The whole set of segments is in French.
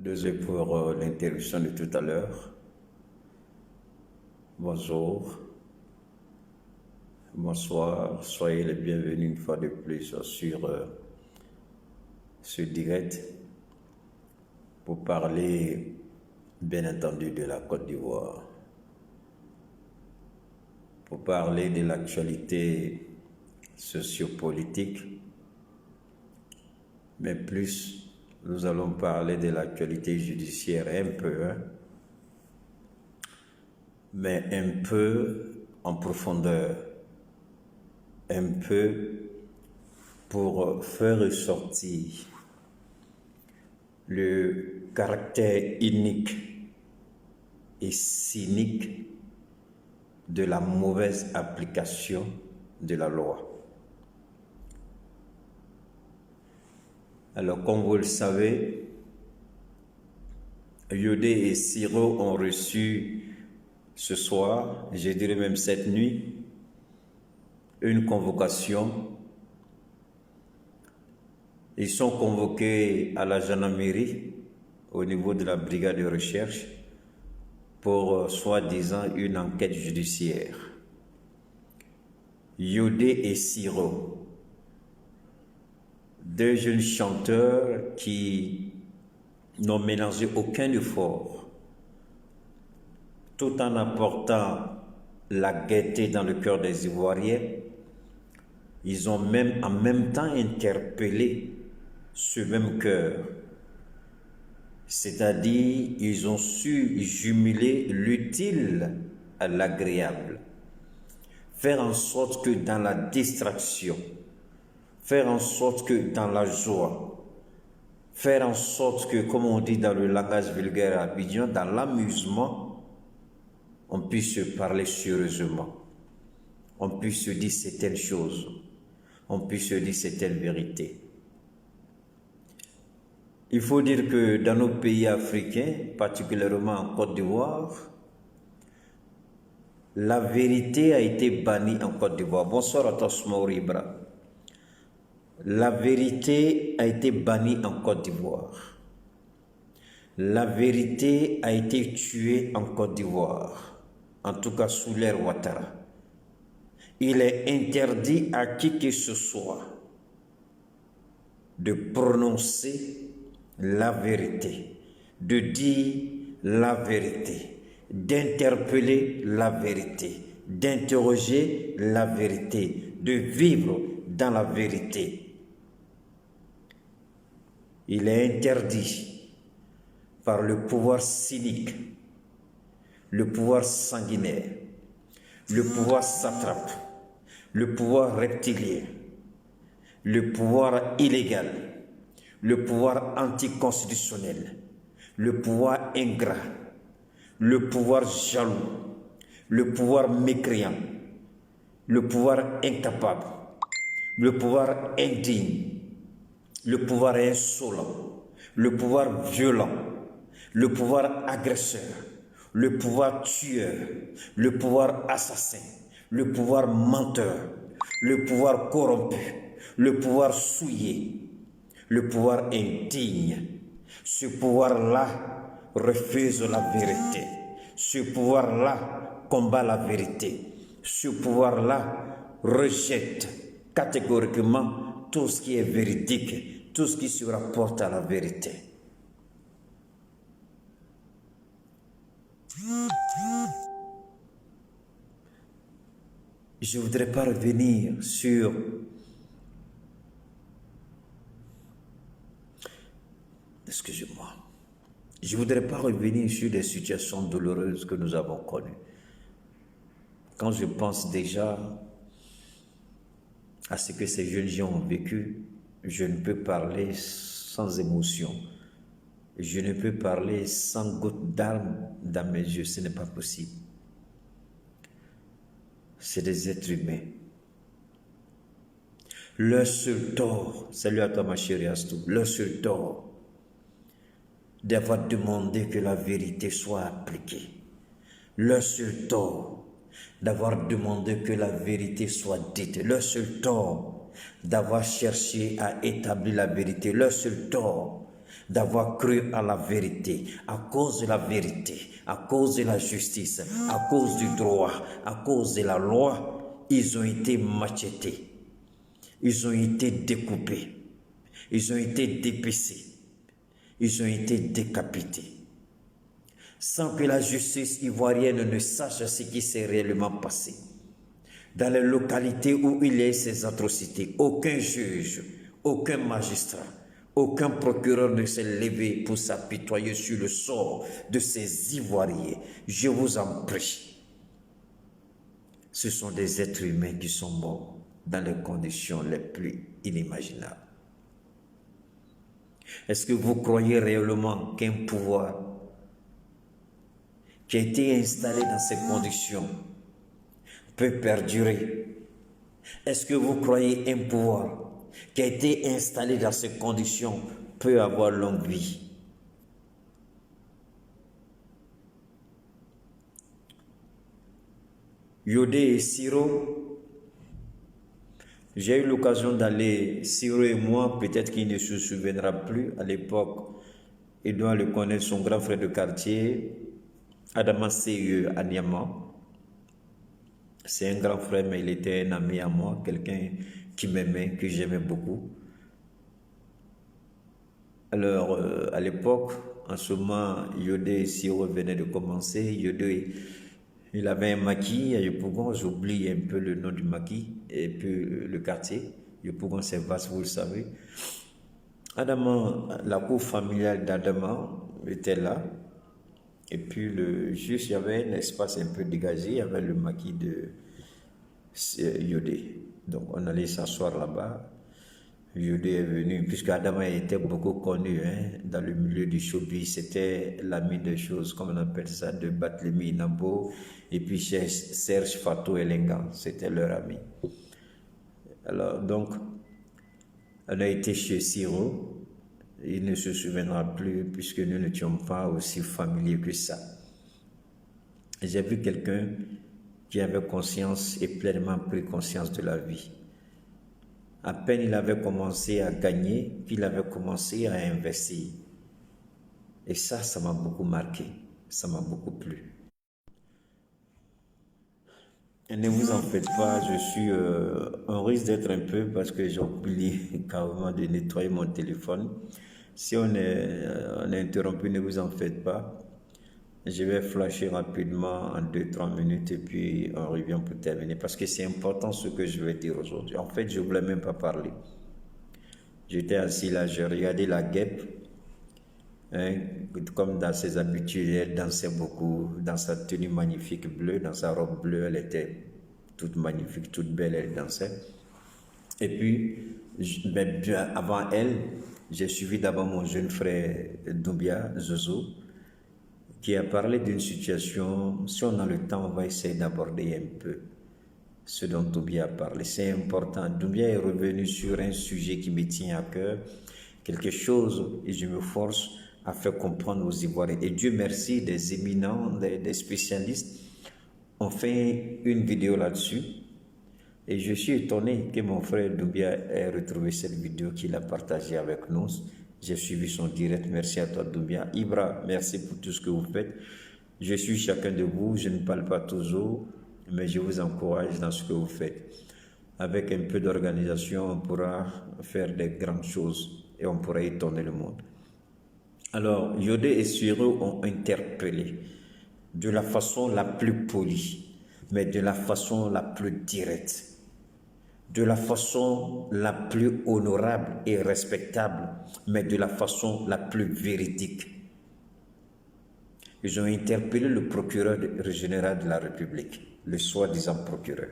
Désolé pour l'interruption de tout à l'heure. Bonjour, bonsoir, soyez les bienvenus une fois de plus sur ce direct pour parler bien entendu de la Côte d'Ivoire, pour parler de l'actualité sociopolitique, mais plus nous allons parler de l'actualité judiciaire un peu, mais un peu en profondeur, un peu pour faire ressortir le caractère unique et cynique de la mauvaise application de la loi. Alors, comme vous le savez, Yodé et Siro ont reçu ce soir, je dirais même cette nuit, une convocation. Ils sont convoqués à la gendarmerie au niveau de la brigade de recherche pour soi-disant une enquête judiciaire. Yodé et Siro, deux jeunes chanteurs qui n'ont ménagé aucun effort, tout en apportant la gaieté dans le cœur des Ivoiriens. Ils ont même en même temps interpellé ce même cœur. C'est-à-dire, ils ont su jumeler l'utile à l'agréable. Faire en sorte que dans la distraction, faire en sorte que dans la joie, faire en sorte que, comme on dit dans le langage vulgaire abidjan, dans l'amusement, on puisse se parler sérieusement. On puisse se dire certaines choses. On puisse se dire certaines vérités. Il faut dire que dans nos pays africains, particulièrement en Côte d'Ivoire, la vérité a été bannie en Côte d'Ivoire. Bonsoir à tous, Mauribra. La vérité a été bannie en Côte d'Ivoire. La vérité a été tuée en Côte d'Ivoire, en tout cas sous l'ère Ouattara. Il est interdit à qui que ce soit de prononcer la vérité, de dire la vérité, d'interpeller la vérité, d'interroger la vérité, de vivre dans la vérité. Il est interdit par le pouvoir cynique, le pouvoir sanguinaire, le pouvoir satrape, le pouvoir reptilien, le pouvoir illégal, le pouvoir anticonstitutionnel, le pouvoir ingrat, le pouvoir jaloux, le pouvoir mécréant, le pouvoir incapable, le pouvoir indigne, le pouvoir insolent, le pouvoir violent, le pouvoir agresseur, le pouvoir tueur, le pouvoir assassin, le pouvoir menteur, le pouvoir corrompu, le pouvoir souillé, le pouvoir indigne. Ce pouvoir-là refuse la vérité. Ce pouvoir-là combat la vérité. Ce pouvoir-là rejette catégoriquement tout ce qui est véridique, tout ce qui se rapporte à la vérité. Je ne voudrais pas revenir sur excusez-moi. Je ne voudrais pas revenir sur des situations douloureuses que nous avons connues. Quand je pense déjà à ce que ces jeunes gens ont vécu, je ne peux parler sans émotion. Je ne peux parler sans goutte d'âme dans mes yeux. Ce n'est pas possible. C'est des êtres humains. Leur seul tort, salut à toi ma chérie Astou, leur seul tort, d'avoir demandé que la vérité soit appliquée. Leur seul tort, d'avoir demandé que la vérité soit dite. Leur seul tort, d'avoir cherché à établir la vérité. Leur seul tort, d'avoir cru à la vérité, à cause de la vérité, à cause de la justice, à cause du droit, à cause de la loi, ils ont été machetés, ils ont été découpés, ils ont été dépecés, ils ont été décapités. Sans que la justice ivoirienne ne sache ce qui s'est réellement passé. Dans les localités où il y a ces atrocités, aucun juge, aucun magistrat, aucun procureur ne s'est levé pour s'apitoyer sur le sort de ces Ivoiriens. Je vous en prie. Ce sont des êtres humains qui sont morts dans les conditions les plus inimaginables. Est-ce que vous croyez réellement qu'un pouvoir qui a été installé dans ces conditions peut perdurer? Est-ce que vous croyez un pouvoir qui a été installé dans ces conditions peut avoir longue vie? Yodé et Siro, j'ai eu l'occasion d'aller, Siro et moi, peut-être qu'il ne se souviendra plus, à l'époque, il doit le connaître, son grand frère de quartier, Adama Seyeux à Niamey. C'est un grand frère, mais il était un ami à moi, quelqu'un qui m'aimait, que j'aimais beaucoup. Alors, à l'époque, en ce moment, Yodé et Siro venaient de commencer. Yodé, il avait un maquis à Yopougon, j'oublie un peu le nom du maquis, et puis le quartier. Yopougon, c'est vaste, vous le savez. Adama, la cour familiale d'Adama était là. Et puis, juste, il y avait un espace un peu dégagé, il y avait le maquis de Yodé. Donc, on allait s'asseoir là-bas. Yodé est venu, puisque Adama était beaucoup connu dans le milieu du showbiz. C'était l'ami des choses, comme on appelle ça, de Barthélemy Nabo, et puis Serge Fatou Elenga, c'était leur ami. Alors, donc, on a été chez Siro. Il ne se souviendra plus puisque nous n'étions pas aussi familiers que ça. J'ai vu quelqu'un qui avait conscience et pleinement pris conscience de la vie. À peine il avait commencé à gagner, qu'il avait commencé à investir. Et ça m'a beaucoup marqué, ça m'a beaucoup plu. Et ne vous en faites pas, on risque d'être un peu parce que j'ai oublié carrément de nettoyer mon téléphone. Si on est interrompu, ne vous en faites pas. Je vais flasher rapidement en 2-3 minutes et puis on revient pour terminer parce que c'est important ce que je vais dire aujourd'hui. En fait, je ne voulais même pas parler. J'étais assis là, j'ai regardé la guêpe. Comme dans ses habitudes, elle dansait beaucoup, dans sa tenue magnifique bleue, dans sa robe bleue, elle était toute magnifique, toute belle, elle dansait. Et puis, avant elle, j'ai suivi d'abord mon jeune frère Doumbia, Zozo, qui a parlé d'une situation. Si on a le temps, on va essayer d'aborder un peu ce dont Doumbia a parlé. C'est important. Doumbia est revenu sur un sujet qui me tient à cœur, quelque chose, et je me force à faire comprendre aux Ivoiriens. Et Dieu merci, des éminents, des spécialistes ont fait une vidéo là-dessus. Et je suis étonné que mon frère Doumbia ait retrouvé cette vidéo qu'il a partagée avec nous. J'ai suivi son direct. Merci à toi Doumbia. Ibra, merci pour tout ce que vous faites. Je suis chacun de vous. Je ne parle pas toujours, mais je vous encourage dans ce que vous faites. Avec un peu d'organisation, on pourra faire des grandes choses et on pourra étonner le monde. Alors, Yodé et Siro ont interpellé de la façon la plus polie, mais de la façon la plus directe, de la façon la plus honorable et respectable, mais de la façon la plus véridique. Ils ont interpellé le procureur général de la République, le soi-disant procureur.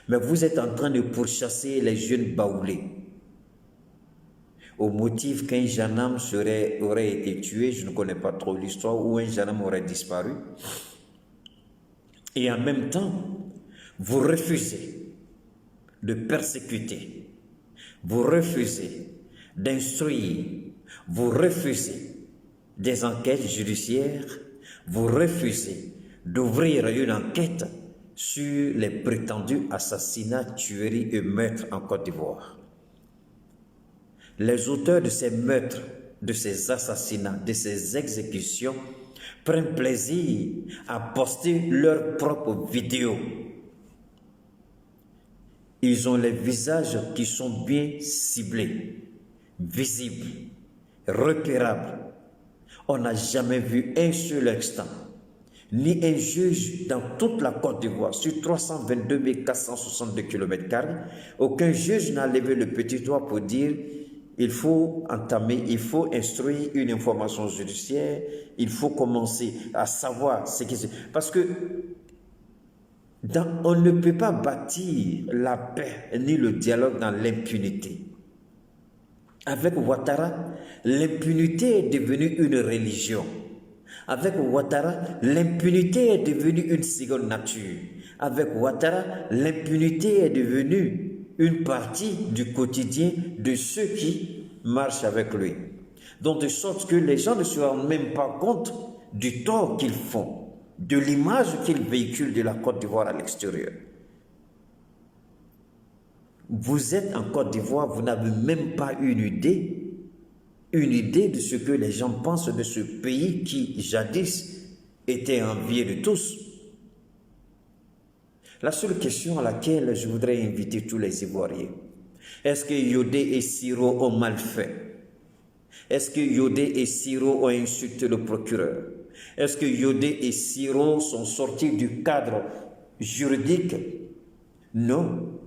Mais vous êtes en train de pourchasser les jeunes baoulés au motif qu'un jeune homme aurait été tué, je ne connais pas trop l'histoire, ou un jeune homme aurait disparu. Et en même temps, vous refusez de persécuter, vous refusez d'instruire, vous refusez des enquêtes judiciaires, vous refusez d'ouvrir une enquête sur les prétendus assassinats, tueries et meurtres en Côte d'Ivoire. Les auteurs de ces meurtres de ces assassinats, de ces exécutions, prennent plaisir à poster leurs propres vidéos. Ils ont les visages qui sont bien ciblés, visibles, repérables. On n'a jamais vu un seul instant, ni un juge dans toute la Côte d'Ivoire, sur 322 462 km², aucun juge n'a levé le petit doigt pour dire il faut entamer, il faut instruire une information judiciaire, il faut commencer à savoir ce qui se... Parce que on ne peut pas bâtir la paix ni le dialogue dans l'impunité. Avec Ouattara, l'impunité est devenue une religion. Avec Ouattara, l'impunité est devenue une seconde nature. Avec Ouattara, l'impunité est devenue une partie du quotidien de ceux qui marchent avec lui. Donc de sorte que les gens ne se rendent même pas compte du tort qu'ils font, de l'image qu'ils véhiculent de la Côte d'Ivoire à l'extérieur. Vous êtes en Côte d'Ivoire, vous n'avez même pas une idée de ce que les gens pensent de ce pays qui, jadis, était envié de tous. La seule question à laquelle je voudrais inviter tous les Ivoiriens, est-ce que Yodé et Siro ont mal fait? Est-ce que Yodé et Siro ont insulté le procureur? Est-ce que Yodé et Siro sont sortis du cadre juridique? Non.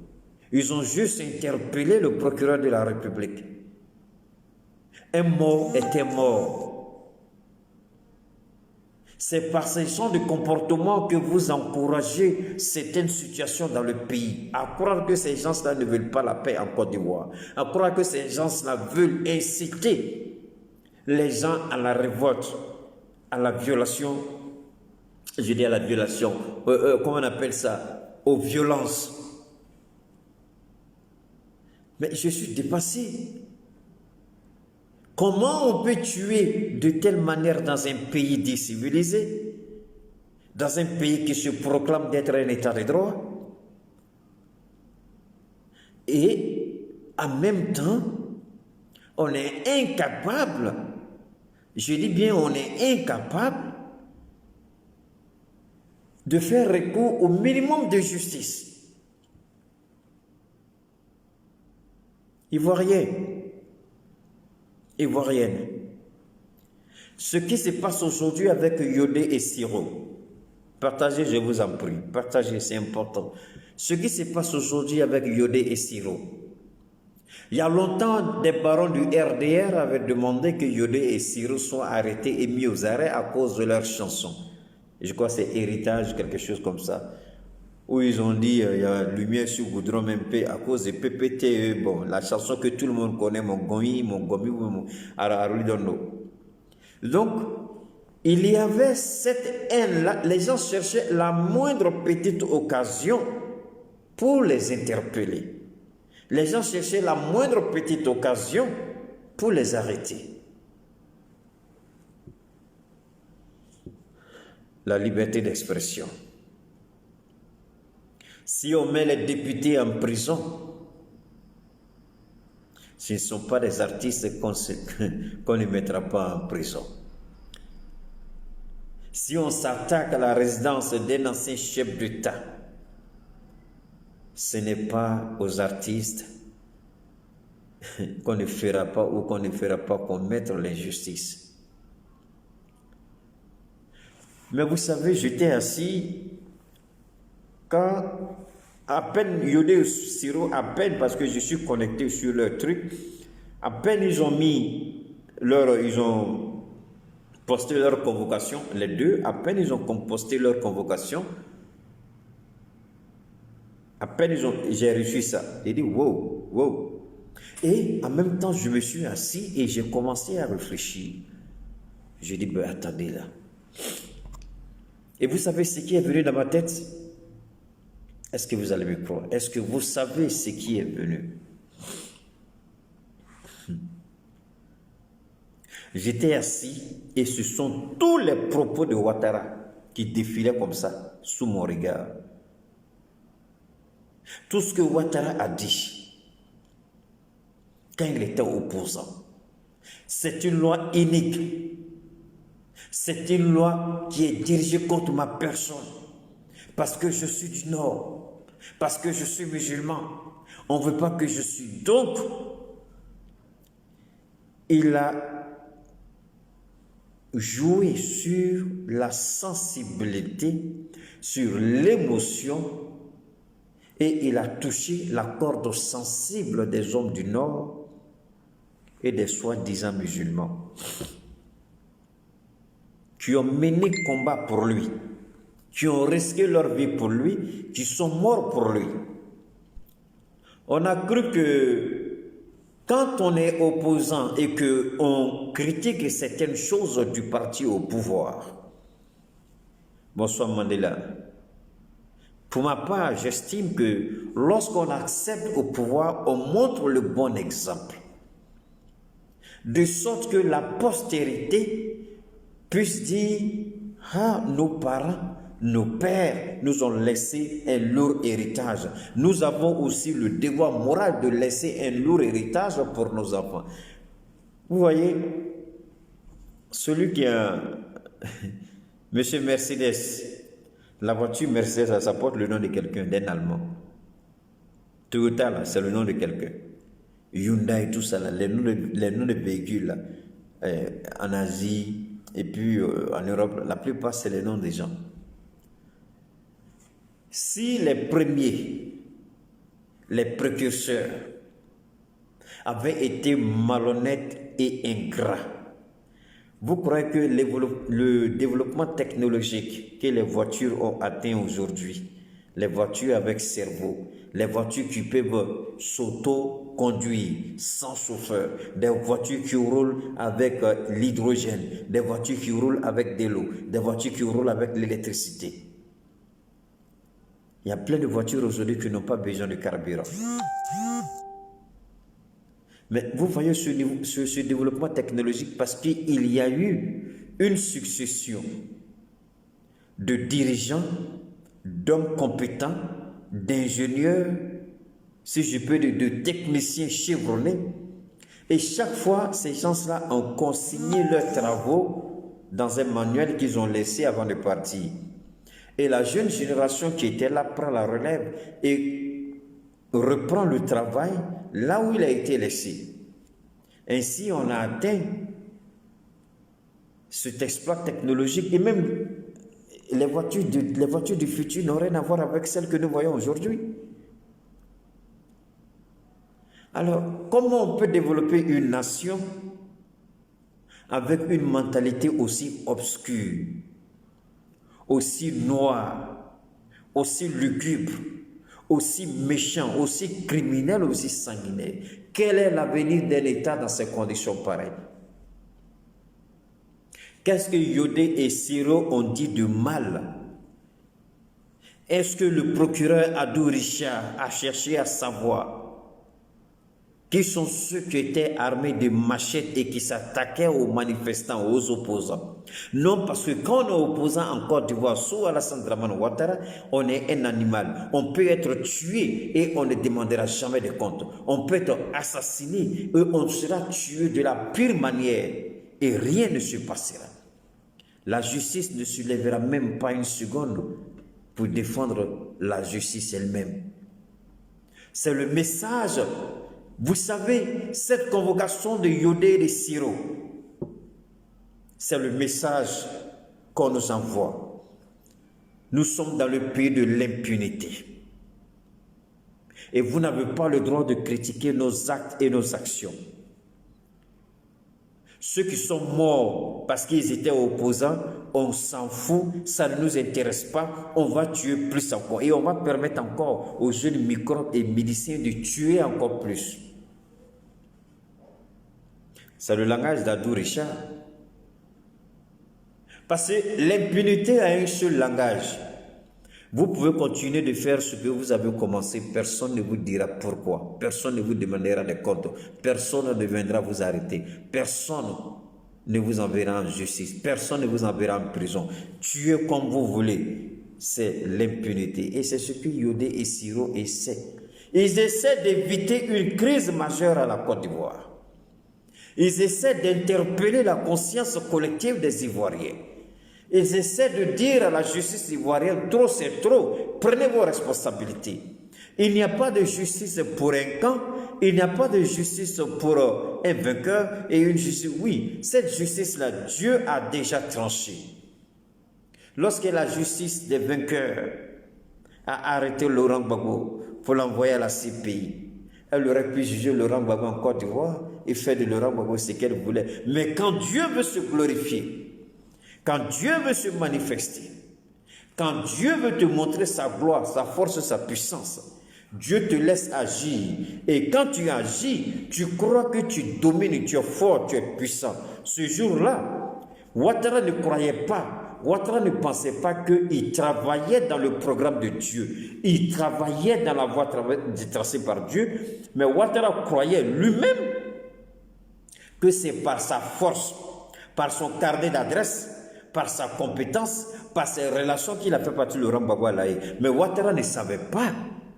Ils ont juste interpellé le procureur de la République. Un mort était mort. C'est par ce genre de comportement que vous encouragez certaines situations dans le pays. À croire que ces gens-là ne veulent pas la paix en Côte d'Ivoire. À croire que ces gens-là veulent inciter les gens à la révolte, à la violation. Je dis à la violation. Comment on appelle ça? Aux violences. Mais je suis dépassé. Comment on peut tuer de telle manière dans un pays dit civilisé, dans un pays qui se proclame d'être un état de droit, et en même temps, on est incapable, je dis bien on est incapable de faire recours au minimum de justice. Ivoirienne. Ce qui se passe aujourd'hui avec Yodé et Siro, partagez, je vous en prie, partagez, c'est important. Ce qui se passe aujourd'hui avec Yodé et Siro, il y a longtemps, des barons du RDR avaient demandé que Yodé et Siro soient arrêtés et mis aux arrêts à cause de leurs chansons. Je crois que c'est Héritage, quelque chose comme ça. Où ils ont dit, il y a Lumière sur Goudron MP à cause de PPTE, bon, la chanson que tout le monde connaît, mon gomi, Arolidono. Donc, il y avait cette haine-là, les gens cherchaient la moindre petite occasion pour les interpeller. Les gens cherchaient la moindre petite occasion pour les arrêter. La liberté d'expression. Si on met les députés en prison, ce ne sont pas des artistes qu'on ne mettra pas en prison. Si on s'attaque à la résidence d'un ancien chef d'État, ce n'est pas aux artistes qu'on ne fera pas ou qu'on ne fera pas commettre l'injustice. Mais vous savez, j'étais assis quand à peine Yodé et Siro, à peine parce que je suis connecté sur leur truc, à peine ils ont posté leur convocation, les deux, à peine ils ont posté leur convocation, à peine j'ai reçu ça, j'ai dit wow. Et en même temps, je me suis assis et j'ai commencé à réfléchir. J'ai dit, ben attendez là. Et vous savez ce qui est venu dans ma tête? Est-ce que vous allez me croire? Est-ce que vous savez ce qui est venu? J'étais assis et ce sont tous les propos de Ouattara qui défilaient comme ça sous mon regard. Tout ce que Ouattara a dit quand il était opposant, C'est une loi inique. C'est une loi qui est dirigée contre ma personne. Parce que je suis du Nord. Parce que je suis musulman. On ne veut pas que je suis. Donc, il a joué sur la sensibilité, sur l'émotion, et il a touché la corde sensible des hommes du Nord et des soi-disant musulmans qui ont mené combat pour lui, qui ont risqué leur vie pour lui, qui sont morts pour lui. On a cru que quand on est opposant et qu'on critique certaines choses du parti au pouvoir, bonsoir Mandela, pour ma part, j'estime que lorsqu'on accepte au pouvoir, on montre le bon exemple. De sorte que la postérité puisse dire, ah, nos parents, nos pères nous ont laissé un lourd héritage. Nous avons aussi le devoir moral de laisser un lourd héritage pour nos enfants. Vous voyez, celui qui a... Monsieur Mercedes, la voiture Mercedes, ça porte le nom de quelqu'un, d'un Allemand. Toyota, c'est le nom de quelqu'un. Hyundai, tout ça, là, les noms de véhicules là, en Asie et puis en Europe, la plupart, c'est les noms des gens. Si les premiers, les précurseurs, avaient été malhonnêtes et ingrats, vous croyez que le développement technologique que les voitures ont atteint aujourd'hui, les voitures avec cerveau, les voitures qui peuvent s'auto-conduire sans chauffeur, des voitures qui roulent avec l'hydrogène, des voitures qui roulent avec de l'eau, des voitures qui roulent avec l'électricité. Il y a plein de voitures aujourd'hui qui n'ont pas besoin de carburant. Mais vous voyez ce développement technologique parce qu'il y a eu une succession de dirigeants, d'hommes compétents, d'ingénieurs, si je peux dire, de techniciens chevronnés. Et chaque fois, ces gens-là ont consigné leurs travaux dans un manuel qu'ils ont laissé avant de partir. Et la jeune génération qui était là prend la relève et reprend le travail là où il a été laissé. Ainsi, on a atteint cet exploit technologique et même les voitures du futur n'ont rien à voir avec celles que nous voyons aujourd'hui. Alors, comment on peut développer une nation avec une mentalité aussi obscure, aussi noire, aussi lugubre, aussi méchant, aussi criminel, aussi sanguinaire? Quel est l'avenir d'un État dans ces conditions pareilles? Qu'est-ce que Yodé et Siro ont dit de mal? Est-ce que le procureur Adou Richard a cherché à savoir qui sont ceux qui étaient armés de machettes et qui s'attaquaient aux manifestants, aux opposants? Non, parce que quand on est opposant en Côte d'Ivoire, sous Alassane Dramane Ouattara, on est un animal. On peut être tué et on ne demandera jamais de compte. On peut être assassiné et on sera tué de la pire manière et rien ne se passera. La justice ne se lèvera même pas une seconde pour défendre la justice elle-même. C'est le message. Vous savez, cette convocation de Yodé et de Siro, c'est le message qu'on nous envoie. Nous sommes dans le pays de l'impunité. Et vous n'avez pas le droit de critiquer nos actes et nos actions. Ceux qui sont morts parce qu'ils étaient opposants, on s'en fout, ça ne nous intéresse pas, on va tuer plus encore. Et on va permettre encore aux jeunes microbes et médecins de tuer encore plus. C'est le langage d'Adou Richard. Parce que l'impunité a un seul langage. Vous pouvez continuer de faire ce que vous avez commencé. Personne ne vous dira pourquoi. Personne ne vous demandera des comptes. Personne ne viendra vous arrêter. Personne ne vous enverra en justice. Personne ne vous enverra en prison. Tuez comme vous voulez. C'est l'impunité. Et c'est ce que Yodé et Siro essaient. Ils essaient d'éviter une crise majeure à la Côte d'Ivoire. Ils essaient d'interpeller la conscience collective des Ivoiriens. Ils essaient de dire à la justice ivoirienne, trop c'est trop, prenez vos responsabilités. Il n'y a pas de justice pour un camp, il n'y a pas de justice pour un vainqueur et une justice. Oui, cette justice-là, Dieu a déjà tranché. Lorsque la justice des vainqueurs a arrêté Laurent Gbagbo pour l'envoyer à la CPI, elle aurait pu juger Laurent Gbagbo en Côte d'Ivoire et faire de Laurent Gbagbo ce qu'elle voulait. Mais quand Dieu veut se glorifier, quand Dieu veut se manifester, quand Dieu veut te montrer sa gloire, sa force, sa puissance, Dieu te laisse agir. Et quand tu agis, tu crois que tu domines, tu es fort, tu es puissant. Ce jour-là, Ouattara ne croyait pas, Ouattara ne pensait pas qu'il travaillait dans le programme de Dieu. Il travaillait dans la voie tracée par Dieu. Mais Ouattara croyait lui-même que c'est par sa force, par son carnet d'adresse, par sa compétence, par ses relations qu'il a fait partie de Laurent Gbagbo Alaye. Mais Ouattara ne savait pas.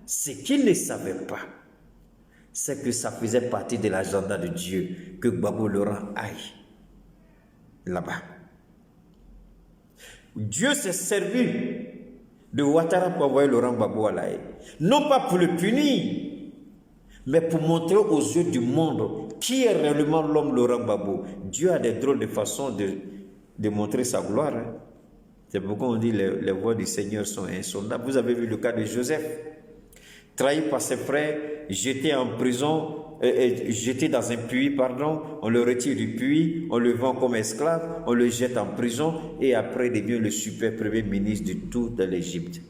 Ce qu'il ne savait pas, c'est que ça faisait partie de l'agenda de Dieu que Gbagbo Laurent aille là-bas. Dieu s'est servi de Ouattara pour envoyer Laurent Gbagbo Alaye. Non pas pour le punir, mais pour montrer aux yeux du monde qui est réellement l'homme Laurent Gbagbo. Dieu a des drôles de façons de montrer sa gloire. Hein. C'est pourquoi on dit les voies du Seigneur sont insondables. Vous avez vu le cas de Joseph, trahi par ses frères, jeté en prison, jeté dans un puits, pardon, on le retire du puits, on le vend comme esclave, on le jette en prison et après il devient le super premier ministre de toute l'Égypte.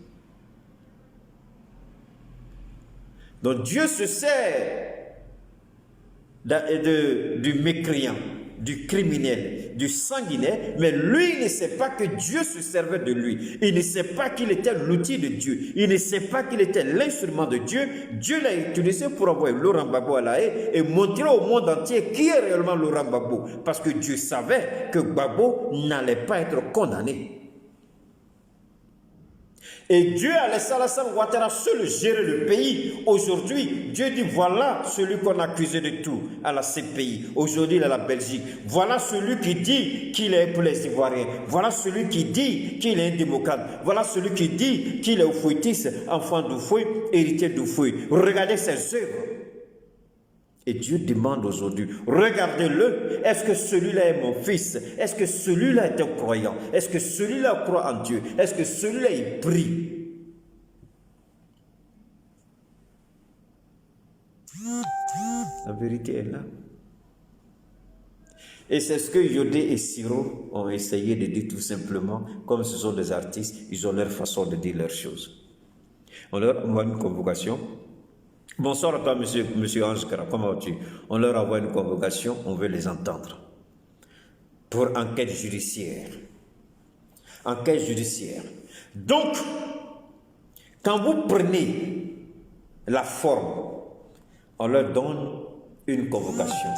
Donc Dieu se sert du mécréant, du criminel, du sanguinaire, mais lui, il ne sait pas que Dieu se servait de lui. Il ne sait pas qu'il était l'outil de Dieu. Il ne sait pas qu'il était l'instrument de Dieu. Dieu l'a utilisé pour envoyer Laurent Gbagbo Alaye et montrer au monde entier qui est réellement Laurent Gbagbo. Parce que Dieu savait que Gbagbo n'allait pas être condamné. Et Dieu a laissé Alassane Ouattara seul gérer le pays. Aujourd'hui, Dieu dit voilà celui qu'on a accusé de tout à la CPI. Aujourd'hui, il est à la Belgique. Voilà celui qui dit qu'il est pour les Ivoiriens. Voilà celui qui dit qu'il est un démocrate. Voilà celui qui dit qu'il est Oufouétiste, enfant d'Oufoué, héritier d'Oufoué. Regardez ses œuvres. Et Dieu demande aujourd'hui, regardez-le, est-ce que celui-là est mon fils? Est-ce que celui-là est un croyant? Est-ce que celui-là croit en Dieu? Est-ce que celui-là il prie? La vérité est là. Et c'est ce que Yodé et Siro ont essayé de dire tout simplement, comme ce sont des artistes, ils ont leur façon de dire leurs choses. On leur envoie une convocation. Bonsoir à toi, monsieur Ange Kara, comment vas-tu? On leur envoie une convocation, on veut les entendre. Pour enquête judiciaire. Enquête judiciaire. Donc, quand vous prenez la forme, on leur donne une convocation.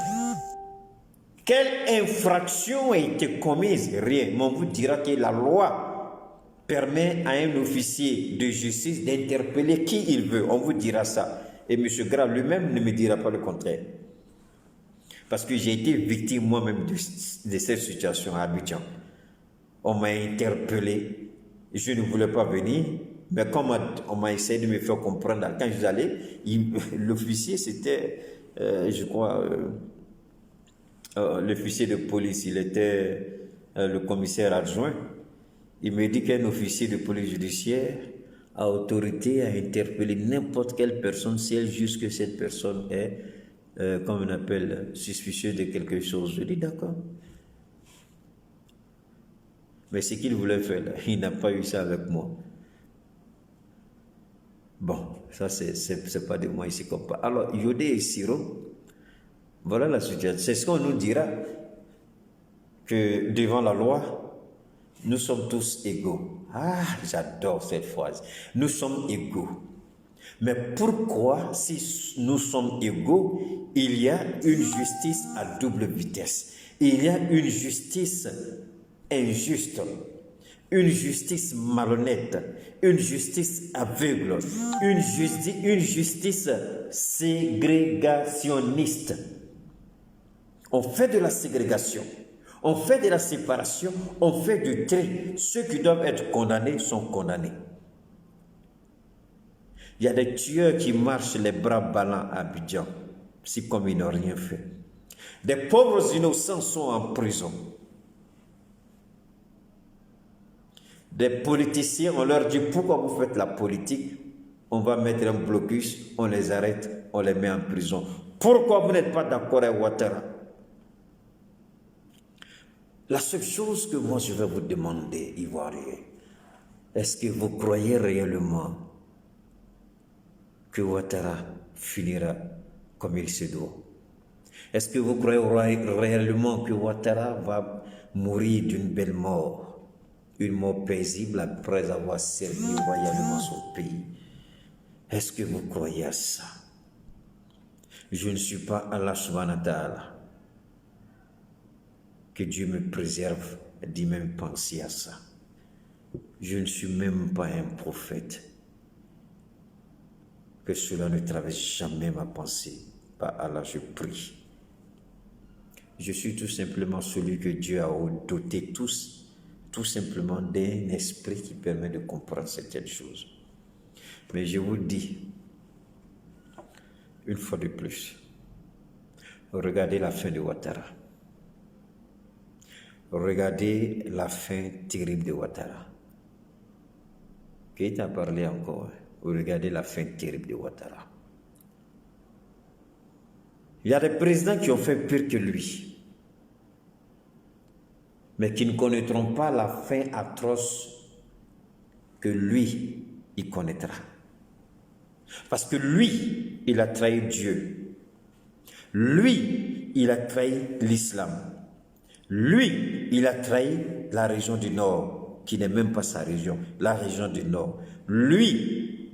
Quelle infraction a été commise? Rien. Mais on vous dira que la loi permet à un officier de justice d'interpeller qui il veut. On vous dira ça. Et M. Grave lui-même ne me dira pas le contraire. Parce que j'ai été victime moi-même de cette situation à Abidjan. On m'a interpellé. Je ne voulais pas venir. Mais comme on m'a essayé de me faire comprendre, quand je suis allé, l'officier, c'était, je crois, l'officier de police. Il était le commissaire adjoint. Il me dit qu'un officier de police judiciaire a autorité à interpeller n'importe quelle personne si elle juge que cette personne est, comme on appelle, suspicieuse de quelque chose. Je dis d'accord. Mais ce qu'il voulait faire, là, il n'a pas eu ça avec moi. Bon, ça c'est pas de moi ici comme pas. Alors, Yodé et Siro, voilà la situation. C'est ce qu'on nous dira, que devant la loi, nous sommes tous égaux. Ah, j'adore cette phrase. Nous sommes égaux. Mais pourquoi, si nous sommes égaux, il y a une justice à double vitesse? Il y a une justice injuste, une justice malhonnête, une justice aveugle, une justice ségrégationniste. On fait de la ségrégation, on fait de la séparation, on fait du trait. Ceux qui doivent être condamnés sont condamnés. Il y a des tueurs qui marchent les bras ballants à Abidjan, si comme ils n'ont rien fait. Des pauvres innocents sont en prison. Des politiciens, on leur dit pourquoi vous faites la politique, on va mettre un blocus, on les arrête, on les met en prison. Pourquoi vous n'êtes pas d'accord avec Ouattara? La seule chose que moi je vais vous demander, Ivoiriens, est-ce que vous croyez réellement que Ouattara finira comme il se doit? Est-ce que vous croyez réellement que Ouattara va mourir d'une belle mort, une mort paisible après avoir servi royalement son pays? Est-ce que vous croyez à ça? Je ne suis pas Allah subhanahu wa ta'ala. Que Dieu me préserve d'y même penser à ça. Je ne suis même pas un prophète. Que cela ne traverse jamais ma pensée. Par Allah, je prie. Je suis tout simplement celui que Dieu a doté tous, tout simplement d'un esprit qui permet de comprendre certaines choses. Mais je vous dis, une fois de plus, regardez la fin de Ouattara. Regardez la fin terrible de Ouattara. Qui t'a parlé encore? Regardez la fin terrible de Ouattara. Il y a des présidents qui ont fait pire que lui, mais qui ne connaîtront pas la fin atroce que lui, il connaîtra. Parce que lui, il a trahi Dieu. Lui, il a trahi l'islam. Lui, il a trahi la région du Nord, qui n'est même pas sa région, la région du Nord. Lui,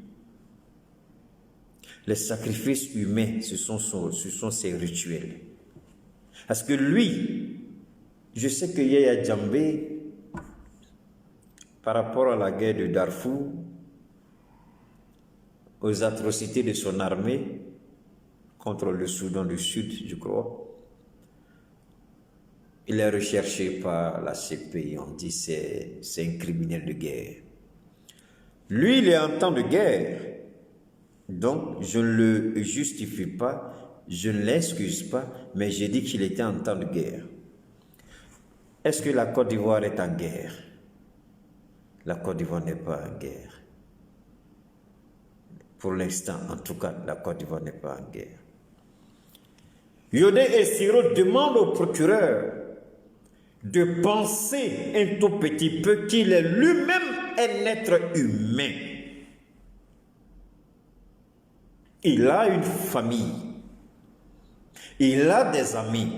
les sacrifices humains, ce sont ses rituels. Parce que lui, je sais que Yaya Jammeh, par rapport à la guerre de Darfour, aux atrocités de son armée contre le Soudan du Sud, je crois, il est recherché par la CPI, on dit c'est un criminel de guerre. Lui, il est en temps de guerre, donc je ne le justifie pas, je ne l'excuse pas, mais j'ai dit qu'il était en temps de guerre. Est-ce que la Côte d'Ivoire est en guerre? La Côte d'Ivoire n'est pas en guerre. Pour l'instant, en tout cas, la Côte d'Ivoire n'est pas en guerre. Yodé et Siro demandent au procureur de penser un tout petit peu qu'il est lui-même un être humain. Il a une famille. Il a des amis.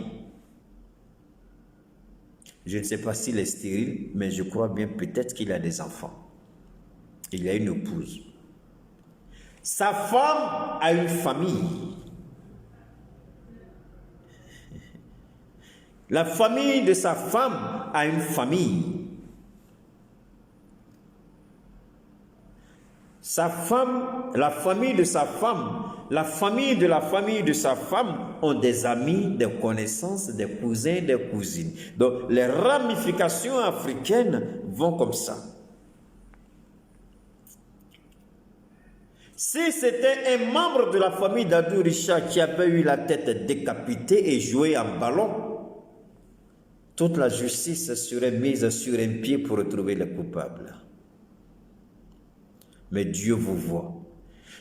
Je ne sais pas s'il est stérile, mais je crois bien peut-être qu'il a des enfants. Il a une épouse. Sa femme a une famille. La famille de sa femme a une famille. Sa femme, la famille de sa femme, la famille de la famille de sa femme ont des amis, des connaissances, des cousins, des cousines. Donc les ramifications africaines vont comme ça. Si c'était un membre de la famille d'Adou Richard qui avait eu la tête décapitée et joué en ballon, toute la justice serait mise sur un pied pour retrouver les coupables. Mais Dieu vous voit.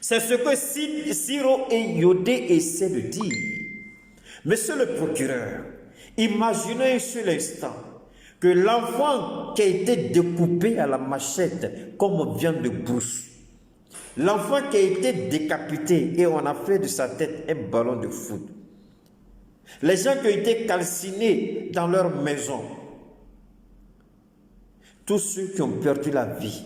C'est ce que Siro et Yodé essaient de dire. Monsieur le procureur, imaginez un seul instant que l'enfant qui a été découpé à la machette comme viande de brousse, l'enfant qui a été décapité et on a fait de sa tête un ballon de foot, les gens qui ont été calcinés dans leur maison, tous ceux qui ont perdu la vie,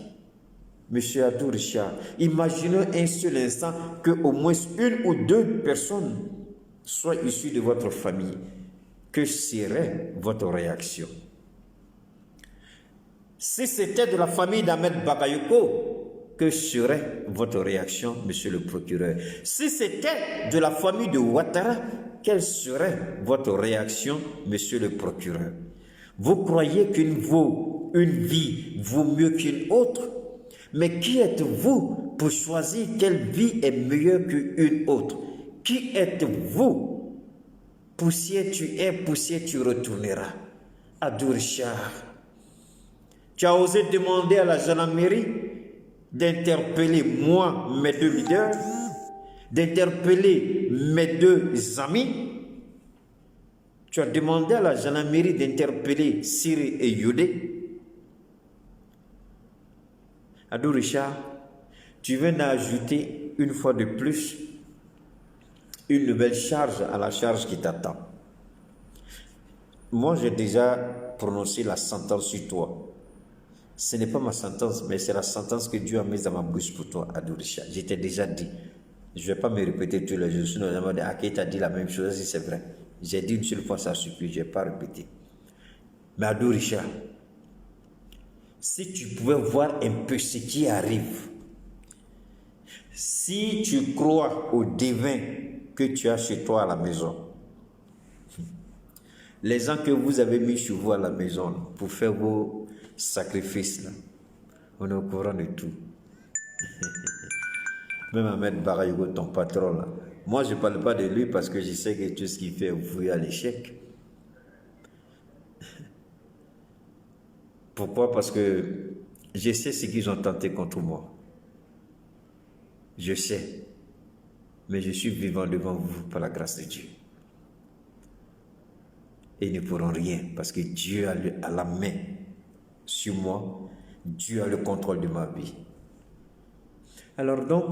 Monsieur Adou Richard, imaginez un seul instant qu'au moins une ou deux personnes soient issues de votre famille. Que serait votre réaction? Si c'était de la famille d'Ahmed Bakayoko, que serait votre réaction, Monsieur le procureur? Si c'était de la famille de Ouattara, quelle serait votre réaction, monsieur le procureur? Vous croyez qu'une vie vaut mieux qu'une autre? Mais qui êtes-vous pour choisir quelle vie est meilleure qu'une autre? Qui êtes-vous? Poussière tu es, poussière tu retourneras. Abdou Richard, tu as osé demander à la gendarmerie d'interpeller moi, mes deux leaders, d'interpeller mes deux amis. Tu as demandé à la gendarmerie d'interpeller Siré et Yodé. Abdou Richard, tu viens d'ajouter une fois de plus une nouvelle charge à la charge qui t'attend. Moi, j'ai déjà prononcé la sentence sur toi. Ce n'est pas ma sentence, mais c'est la sentence que Dieu a mise dans ma bouche pour toi, Abdou Richard. Je t'ai déjà dit. Je ne vais pas me répéter tous les jours. Sinon, on va dire, t'a dit la même chose, si c'est vrai. J'ai dit une seule fois, ça suffit, je ne vais pas répéter. Mais Abdou Richard, si tu pouvais voir un peu ce qui arrive, si tu crois au divin que tu as chez toi à la maison, les gens que vous avez mis chez vous à la maison pour faire vos sacrifices, là, on est au courant de tout. Même Ahmed Barayogo, ton patron, là. Moi, je ne parle pas de lui parce que je sais que tout ce qu'il fait vous à l'échec. Pourquoi? Parce que je sais ce qu'ils ont tenté contre moi. Je sais. Mais je suis vivant devant vous par la grâce de Dieu. Et ils ne pourront rien parce que Dieu a la main sur moi. Dieu a le contrôle de ma vie. Alors donc,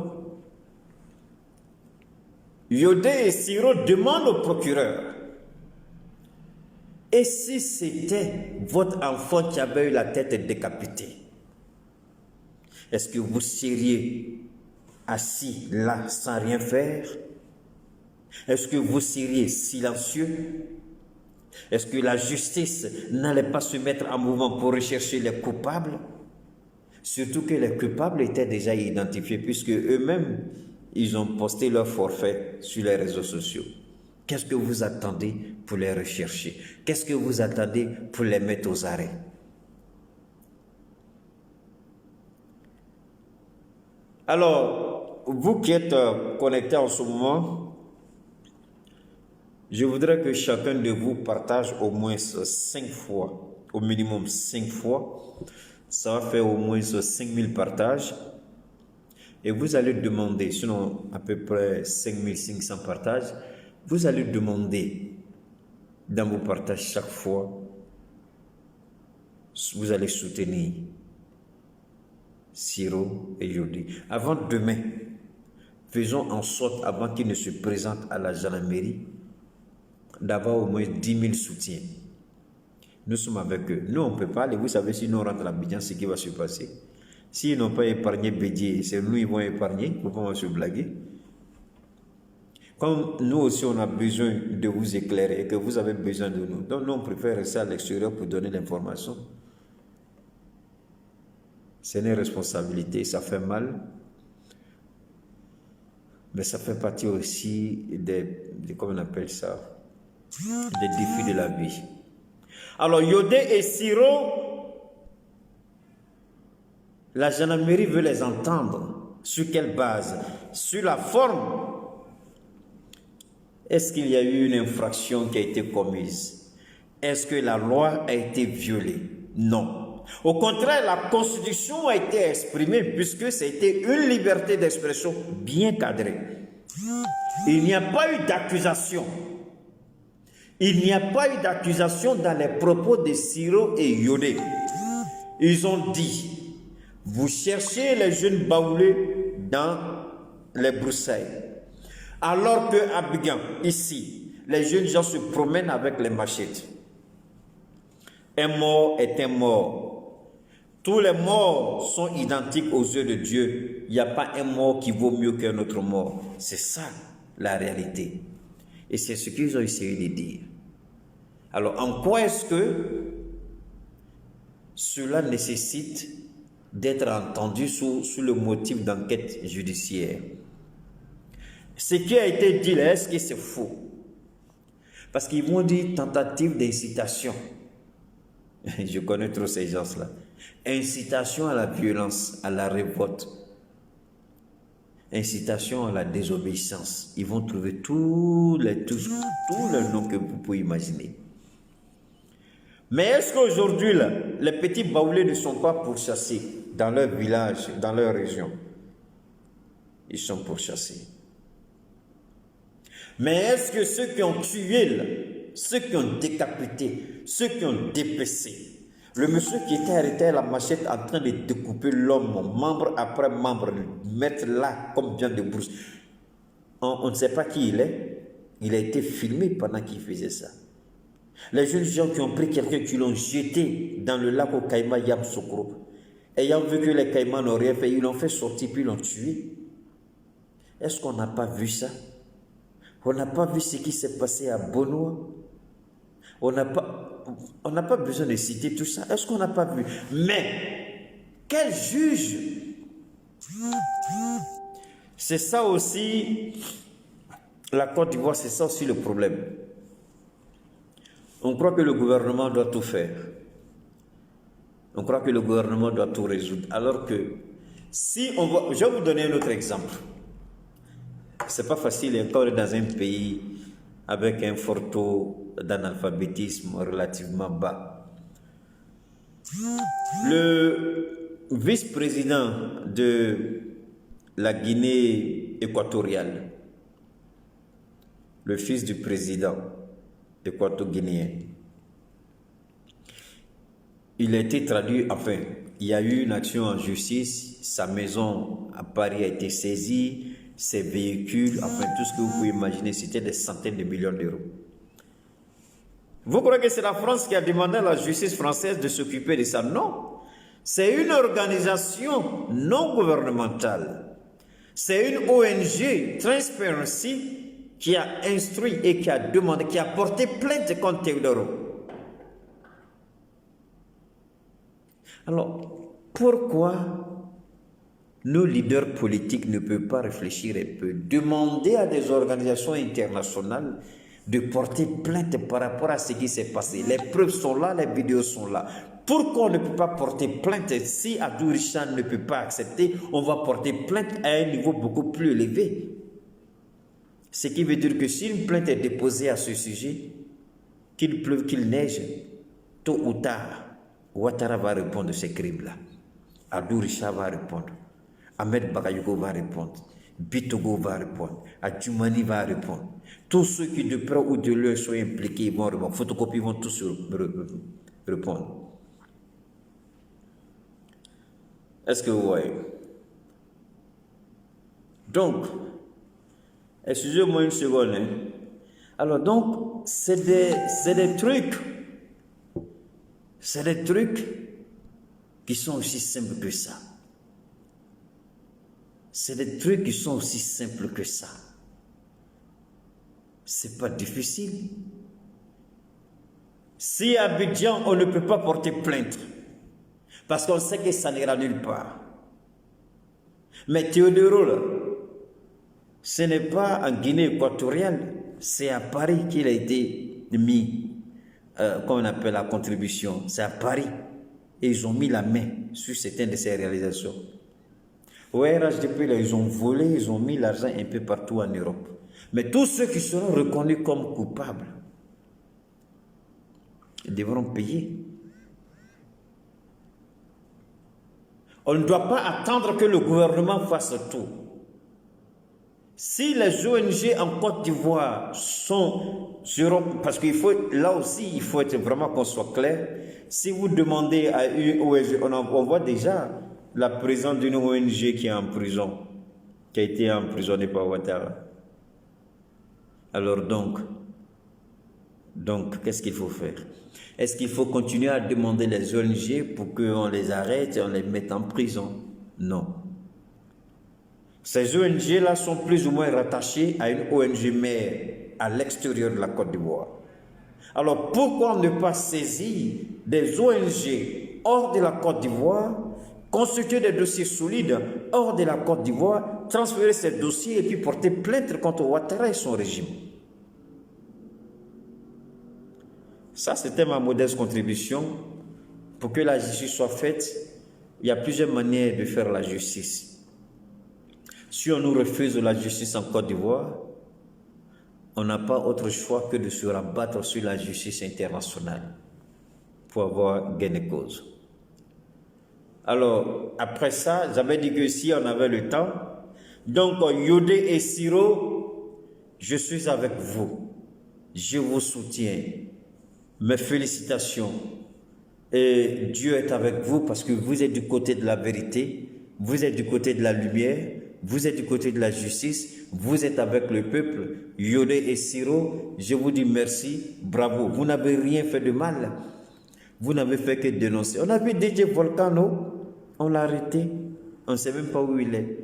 Yodé et Siro demandent au procureur, et si c'était votre enfant qui avait eu la tête décapitée, est-ce que vous seriez assis là sans rien faire? Est-ce que vous seriez silencieux? Est-ce que la justice n'allait pas se mettre en mouvement pour rechercher les coupables? Surtout que les coupables étaient déjà identifiés puisque eux-mêmes, ils ont posté leur forfait sur les réseaux sociaux. Qu'est-ce que vous attendez pour les rechercher? Qu'est-ce que vous attendez pour les mettre aux arrêts? Alors, vous qui êtes connectés en ce moment, je voudrais que chacun de vous partage au moins 5 fois, au minimum 5 fois. Ça va faire au moins 5000 partages. Et vous allez demander, sinon à peu près 5500 partages, vous allez demander dans vos partages chaque fois, vous allez soutenir Siro et Yodé. Avant demain, faisons en sorte, avant qu'ils ne se présentent à la gendarmerie, d'avoir au moins 10 000 soutiens. Nous sommes avec eux. Nous, on ne peut pas aller. Vous savez, si nous rentrons à l'Abidjan, ce qui va se passer. S'ils n'ont pas épargné Bédié, c'est nous, ils vont épargner. Il ne faut pas se blaguer. Comme nous aussi, on a besoin de vous éclairer et que vous avez besoin de nous. Donc, nous, on préfère rester à l'extérieur pour donner l'information. C'est une responsabilité, ça fait mal. Mais ça fait partie aussi comment on appelle ça, des défis de la vie. Alors, Yodé et Siro, la gendarmerie veut les entendre. Sur quelle base? Sur la forme. Est-ce qu'il y a eu une infraction qui a été commise? Est-ce que la loi a été violée? Non. Au contraire, la Constitution a été exprimée puisque c'était une liberté d'expression bien cadrée. Il n'y a pas eu d'accusation. Il n'y a pas eu d'accusation dans les propos de Siro et Yodé. Ils ont dit, vous cherchez les jeunes baoulés dans les broussailles. Alors qu'à Abidjan, ici, les jeunes gens se promènent avec les machettes. Un mort est un mort. Tous les morts sont identiques aux yeux de Dieu. Il n'y a pas un mort qui vaut mieux qu'un autre mort. C'est ça la réalité. Et c'est ce qu'ils ont essayé de dire. Alors, en quoi est-ce que cela nécessite d'être entendu sous le motif d'enquête judiciaire? Ce qui a été dit là, est-ce que c'est faux? Parce qu'ils vont dire tentative d'incitation. Je connais trop ces gens-là. Incitation à la violence, à la révolte. Incitation à la désobéissance. Ils vont trouver tous les noms que vous pouvez imaginer. Mais est-ce qu'aujourd'hui, là, les petits baoulés ne sont pas pourchassés dans leur village, dans leur région? Ils sont pourchassés. Mais est-ce que ceux qui ont tué, là, ceux qui ont décapité, ceux qui ont dépecé, le monsieur qui était arrêté à la machette en train de découper l'homme, membre après membre, mettre là comme viande de brousse, on ne sait pas qui il est. Il a été filmé pendant qu'il faisait ça. Les jeunes gens qui ont pris quelqu'un, qui l'ont jeté dans le lac au Caïman Yamsoukro, ayant vu que les Caïmans n'ont rien fait, ils l'ont fait sortir puis l'ont tué. Est-ce qu'on n'a pas vu ça? On n'a pas vu ce qui s'est passé à Bonoa? On n'a pas besoin de citer tout ça. Est-ce qu'on n'a pas vu? Mais, quel juge? C'est ça aussi, la Côte d'Ivoire, c'est ça aussi le problème. On croit que le gouvernement doit tout faire. On croit que le gouvernement doit tout résoudre. Alors que, si on va... Je vais vous donner un autre exemple. C'est pas facile, encore dans un pays avec un fort taux d'analphabétisme relativement bas. Le vice-président de la Guinée équatoriale, le fils du président équato-guinéen, il a été traduit, enfin, il y a eu une action en justice, sa maison à Paris a été saisie, ses véhicules, enfin tout ce que vous pouvez imaginer, c'était des centaines de millions d'euros. Vous croyez que c'est la France qui a demandé à la justice française de s'occuper de ça? Non. C'est une organisation non gouvernementale. C'est une ONG, Transparency, qui a instruit et qui a demandé, qui a porté plainte contre Théodoro. Alors, pourquoi nos leaders politiques ne peuvent pas réfléchir un peu, demander à des organisations internationales de porter plainte par rapport à ce qui s'est passé? Les preuves sont là, les vidéos sont là. Pourquoi on ne peut pas porter plainte? Si Abdou Richard ne peut pas accepter, on va porter plainte à un niveau beaucoup plus élevé. Ce qui veut dire que si une plainte est déposée à ce sujet, qu'il pleuve, qu'il neige, tôt ou tard, Ouattara va répondre de ces crimes-là. Abdou Richard va répondre. Ahmed Bakayoko va répondre. Bitogo va répondre. Adjoumani va répondre. Tous ceux qui de près ou de loin sont impliqués vont répondre. Photocopies vont tous répondre. Est-ce que vous voyez? Donc, excusez-moi une seconde. Hein. Alors donc, c'est des trucs. C'est des trucs qui sont aussi simples que ça. C'est des trucs qui sont aussi simples que ça. C'est pas difficile. Si à Abidjan, on ne peut pas porter plainte, parce qu'on sait que ça n'ira nulle part. Mais Théodoro, là, ce n'est pas en Guinée équatoriale, c'est à Paris qu'il a été mis, comme on appelle la contribution. C'est à Paris. Et ils ont mis la main sur certaines de ces réalisations. Au RHDP, là, ils ont volé, ils ont mis l'argent un peu partout en Europe. Mais tous ceux qui seront reconnus comme coupables, ils devront payer. On ne doit pas attendre que le gouvernement fasse tout. Si les ONG en Côte d'Ivoire seront, parce qu'il faut, là aussi, il faut être vraiment qu'on soit clair. Si vous demandez à une ONG, on voit déjà la présence d'une ONG qui est en prison, qui a été emprisonnée par Ouattara. Alors donc qu'est-ce qu'il faut faire? Est-ce qu'il faut continuer à demander les ONG pour qu'on les arrête et on les mette en prison? Non. Ces ONG-là sont plus ou moins rattachées à une ONG mère à l'extérieur de la Côte d'Ivoire. Alors pourquoi ne pas saisir des ONG hors de la Côte d'Ivoire, constituer des dossiers solides hors de la Côte d'Ivoire, transférer ces dossiers et puis porter plainte contre Ouattara et son régime? Ça, c'était ma modeste contribution. Pour que la justice soit faite, il y a plusieurs manières de faire la justice. Si on nous refuse la justice en Côte d'Ivoire, on n'a pas autre choix que de se rabattre sur la justice internationale pour avoir gain de cause. Alors, après ça, j'avais dit que si on avait le temps, donc Yodé et Siro, je suis avec vous. Je vous soutiens. Mes félicitations. Et Dieu est avec vous parce que vous êtes du côté de la vérité, vous êtes du côté de la lumière, vous êtes du côté de la justice, vous êtes avec le peuple. Yodé et Siro, je vous dis merci, bravo. Vous n'avez rien fait de mal. Vous n'avez fait que dénoncer. On a vu DJ Volcano, on l'a arrêté, on ne sait même pas où il est.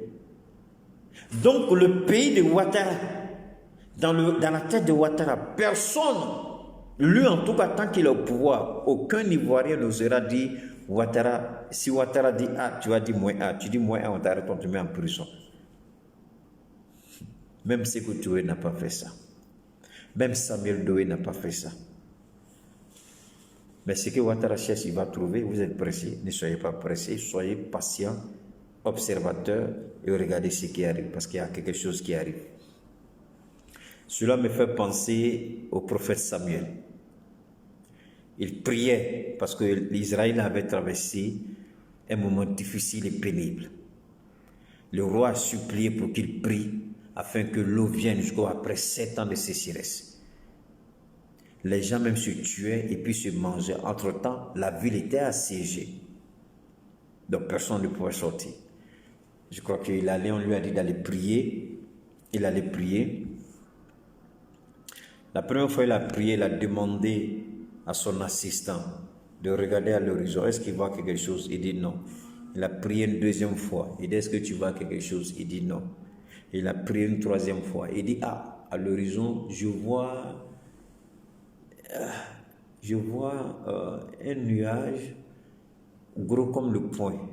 Donc le pays de Ouattara, dans la tête de Ouattara, personne, lui en tout cas tant qu'il est au pouvoir, aucun Ivoirien n'osera dire Ouattara. Si Ouattara dit A, tu vas dire moins A, tu dis moins A, on t'arrête, on te met en prison. Même Sékou Touré n'a pas fait ça. Même Samuel Doé n'a pas fait ça. Mais ce que Ouattara cherche, il va trouver. Vous êtes pressés, ne soyez pas pressés, soyez patients, observateurs et regardez ce qui arrive, parce qu'il y a quelque chose qui arrive. Cela me fait penser au prophète Samuel. Il priait parce que l'Israël avait traversé un moment difficile et pénible. Le roi a supplié pour qu'il prie afin que l'eau vienne jusqu'après 7 ans de sécheresse. Les gens même se tuaient et puis se mangeaient. Entre-temps, la ville était assiégée. Donc personne ne pouvait sortir. Je crois qu'il allait, on lui a dit d'aller prier. Il allait prier. La première fois il a prié, il a demandé à son assistant de regarder à l'horizon. Est-ce qu'il voit quelque chose? Il dit non. Il a prié une deuxième fois. Il dit, est-ce que tu vois quelque chose? Il dit non. Il a prié une troisième fois. Il dit, ah, à l'horizon, je vois un nuage gros comme le poing.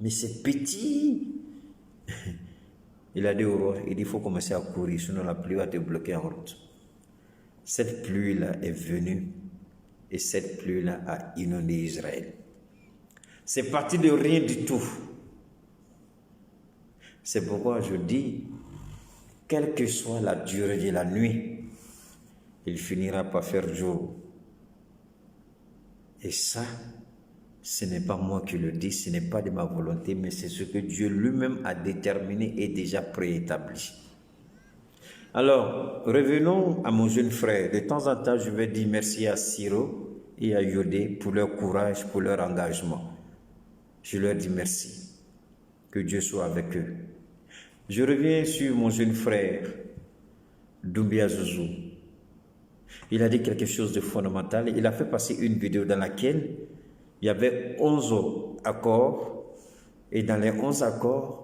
Mais c'est petit. Il a dit au roi, il dit, il faut commencer à courir, sinon la pluie va te bloquer en route. Cette pluie-là est venue et cette pluie-là a inondé Israël. C'est parti de rien du tout. C'est pourquoi je dis, quelle que soit la durée de la nuit, il finira par faire jour. Et ça, ce n'est pas moi qui le dis, ce n'est pas de ma volonté, mais c'est ce que Dieu lui-même a déterminé et déjà préétabli. Alors, revenons à mon jeune frère. De temps en temps, je vais dire merci à Siro et à Yodé pour leur courage, pour leur engagement. Je leur dis merci. Que Dieu soit avec eux. Je reviens sur mon jeune frère, Doumbia Zouzou. Il a dit quelque chose de fondamental. Il a fait passer une vidéo dans laquelle il y avait 11 accords. Et dans les 11 accords,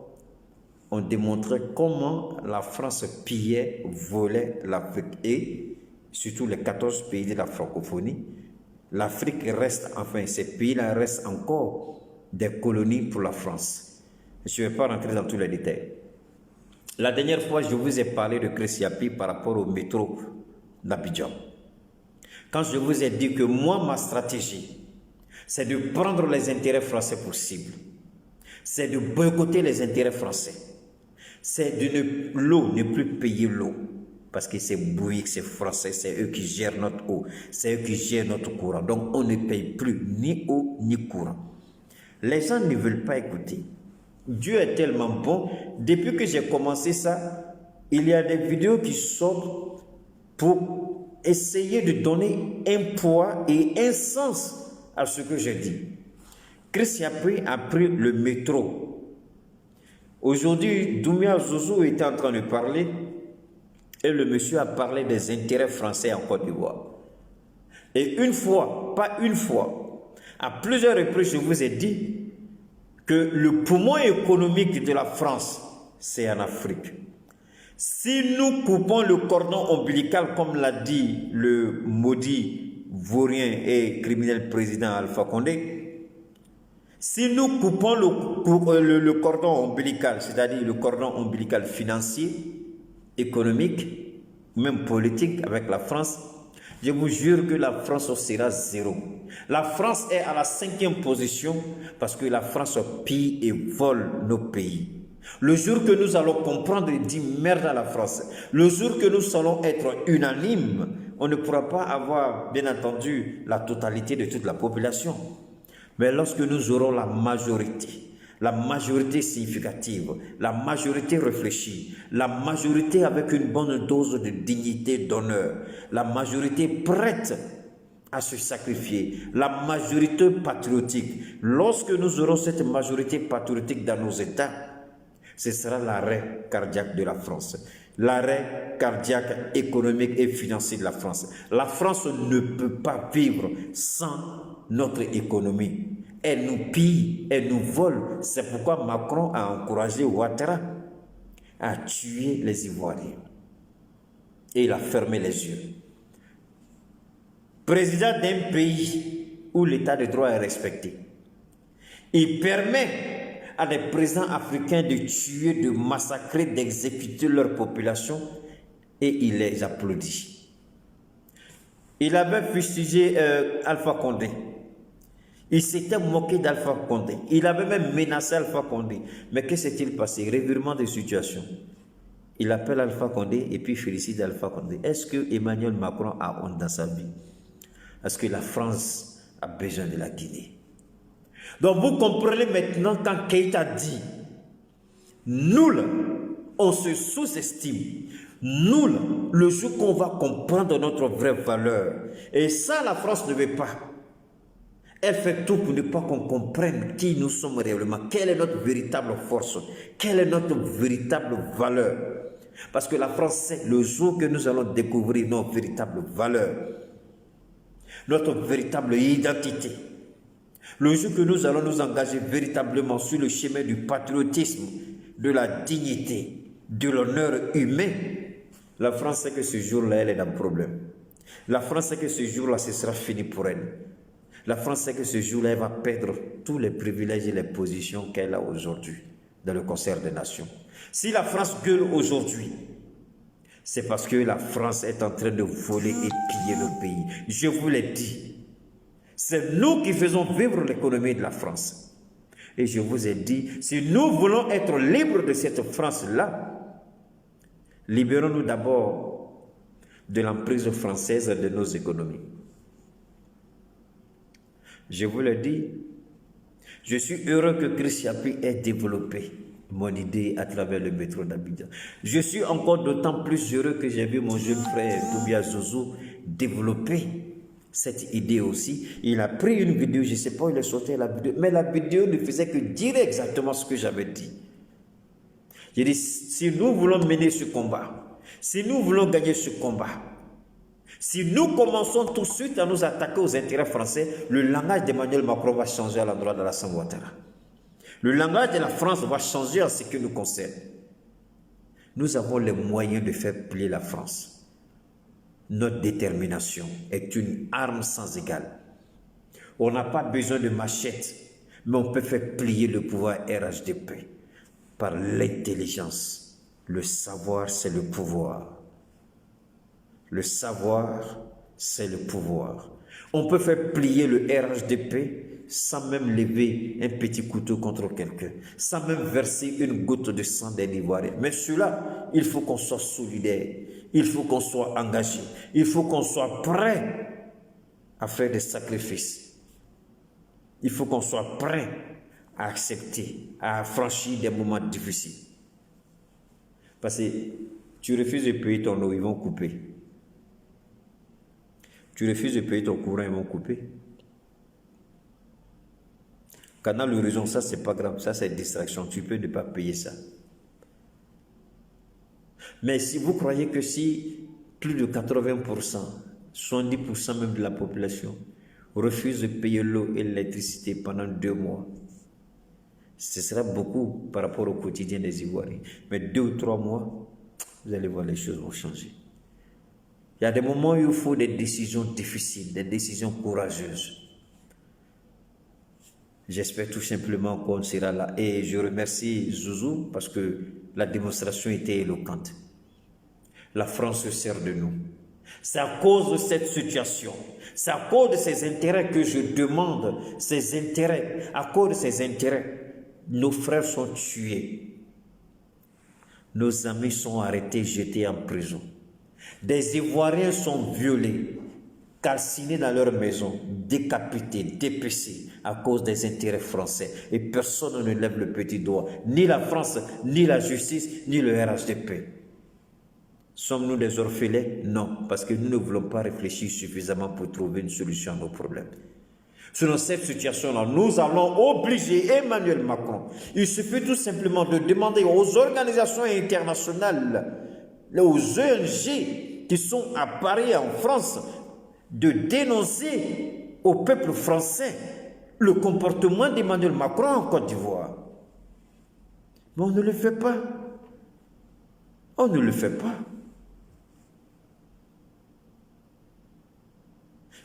on démontrait comment la France pillait, volait l'Afrique et surtout les 14 pays de la francophonie. L'Afrique reste, enfin ces pays-là restent encore des colonies pour la France. Je ne vais pas rentrer dans tous les détails. La dernière fois, je vous ai parlé de Chris Yapi par rapport au métro d'Abidjan. Quand je vous ai dit que moi, ma stratégie, c'est de prendre les intérêts français pour cible. C'est de boycotter les intérêts français. C'est de l'eau, ne plus payer l'eau. Parce que c'est Bouygues, c'est français, c'est eux qui gèrent notre eau. C'est eux qui gèrent notre courant. Donc on ne paye plus ni eau ni courant. Les gens ne veulent pas écouter. Dieu est tellement bon. Depuis que j'ai commencé ça, il y a des vidéos qui sortent pour essayer de donner un poids et un sens à ce que j'ai dit. Chris Yapi a pris le métro. Aujourd'hui, Doumbia Zouzou était en train de parler et le monsieur a parlé des intérêts français en Côte d'Ivoire. Et une fois, pas une fois, à plusieurs reprises, je vous ai dit que le poumon économique de la France, c'est en Afrique. Si nous coupons le cordon ombilical, comme l'a dit le maudit vaurien et criminel président Alpha Condé, si nous coupons le cordon ombilical, c'est-à-dire le cordon ombilical financier, économique, même politique avec la France, Je vous jure que la France sera zéro. La France est à la 5e position parce que la France pille et vole nos pays. Le jour que nous allons comprendre et dire merde à la France, le jour que nous allons être unanimes, on ne pourra pas avoir, bien entendu, la totalité de toute la population. Mais lorsque nous aurons la majorité significative, la majorité réfléchie, la majorité avec une bonne dose de dignité, d'honneur, la majorité prête à se sacrifier, la majorité patriotique. Lorsque nous aurons cette majorité patriotique dans nos États, ce sera l'arrêt cardiaque de la France, l'arrêt cardiaque économique et financier de la France. La France ne peut pas vivre sans notre économie. Elle nous pille, elle nous vole. C'est pourquoi Macron a encouragé Ouattara à tuer les Ivoiriens. Et il a fermé les yeux. Président d'un pays où l'état de droit est respecté, il permet à des présidents africains de tuer, de massacrer, d'exécuter leur population et il les applaudit. Il avait fustigé Alpha Condé. Il s'était moqué d'Alpha Condé. Il avait même menacé Alpha Condé. Mais que s'est-il passé? Revirement de situation. Il appelle Alpha Condé et puis félicite Alpha Condé. Est-ce que Emmanuel Macron a honte dans sa vie? Est-ce que la France a besoin de la Guinée? Donc vous comprenez maintenant quand Keïta dit nous, on se sous-estime. Nous, le jour qu'on va comprendre notre vraie valeur. Et ça, la France ne veut pas. Elle fait tout pour ne pas qu'on comprenne qui nous sommes réellement, quelle est notre véritable force, quelle est notre véritable valeur. Parce que la France sait le jour que nous allons découvrir nos véritables valeurs, notre véritable identité, le jour que nous allons nous engager véritablement sur le chemin du patriotisme, de la dignité, de l'honneur humain, la France sait que ce jour-là, elle est dans le problème. La France sait que ce jour-là, ce sera fini pour elle. La France sait que ce jour-là, elle va perdre tous les privilèges et les positions qu'elle a aujourd'hui dans le concert des nations. Si la France gueule aujourd'hui, c'est parce que la France est en train de voler et piller le pays. Je vous l'ai dit, c'est nous qui faisons vivre l'économie de la France. Et je vous ai dit, si nous voulons être libres de cette France-là, libérons-nous d'abord de l'emprise française de nos économies. Je vous le dis, je suis heureux que Chris Yapi ait développé mon idée à travers le métro d'Abidjan. Je suis encore d'autant plus heureux que j'ai vu mon jeune frère Tobias Zouzou développer cette idée aussi. Il a pris une vidéo, je ne sais pas où il a sorti la vidéo, mais la vidéo ne faisait que dire exactement ce que j'avais dit. J'ai dit, si nous voulons mener ce combat, si nous voulons gagner ce combat, si nous commençons tout de suite à nous attaquer aux intérêts français, le langage d'Emmanuel Macron va changer à l'endroit de Alassane Ouattara. Le langage de la France va changer en ce qui nous concerne. Nous avons les moyens de faire plier la France. Notre détermination est une arme sans égale. On n'a pas besoin de machette, mais on peut faire plier le pouvoir RHDP par l'intelligence. Le savoir, c'est le pouvoir. Le savoir, c'est le pouvoir. On peut faire plier le RHDP sans même lever un petit couteau contre quelqu'un, sans même verser une goutte de sang d'un Ivoirien. Mais cela, il faut qu'on soit solidaire, il faut qu'on soit engagé, il faut qu'on soit prêt à faire des sacrifices. Il faut qu'on soit prêt à accepter, à affranchir des moments difficiles. Parce que tu refuses de payer ton eau, ils vont couper. Tu refuses de payer ton courant, ils vont couper. Canal Horizon, ça c'est pas grave, ça c'est distraction, tu peux ne pas payer ça. Mais si vous croyez que si plus de 80%, 70% même de la population refuse de payer l'eau et l'électricité pendant 2 mois, ce sera beaucoup par rapport au quotidien des Ivoiriens. Mais 2 ou 3 mois, vous allez voir, les choses vont changer. Il y a des moments où il faut des décisions difficiles, des décisions courageuses. J'espère tout simplement qu'on sera là. Et je remercie Zouzou parce que la démonstration était éloquente. La France se sert de nous. C'est à cause de cette situation, c'est à cause de ces intérêts que je demande, ces intérêts, à cause de ces intérêts, nos frères sont tués, nos amis sont arrêtés, jetés en prison, des Ivoiriens sont violés, calcinés dans leur maison, décapités, dépecés à cause des intérêts français. Et personne ne lève le petit doigt, ni la France, ni la justice, ni le RHDP. Sommes-nous des orphelins? Non, parce que nous ne voulons pas réfléchir suffisamment pour trouver une solution à nos problèmes. Selon cette situation-là, nous allons obliger Emmanuel Macron. Il suffit tout simplement de demander aux organisations internationales, aux ONG qui sont à Paris, en France, de dénoncer au peuple français le comportement d'Emmanuel Macron en Côte d'Ivoire. Mais on ne le fait pas. On ne le fait pas.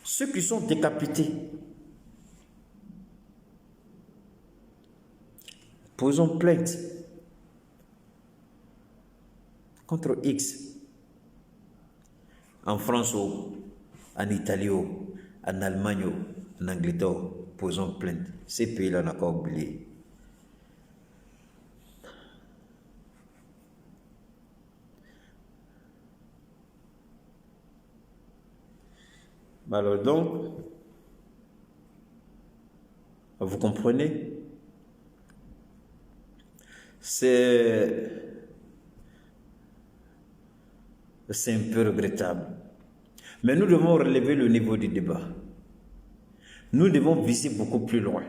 Ceux qui sont décapités, posons plainte contre X. En France, en Italie, en Allemagne, en Angleterre, posons plainte. Ces pays-là n'ont pas oublié. Alors donc, vous comprenez, c'est un peu regrettable. Mais nous devons relever le niveau du débat. Nous devons viser beaucoup plus loin.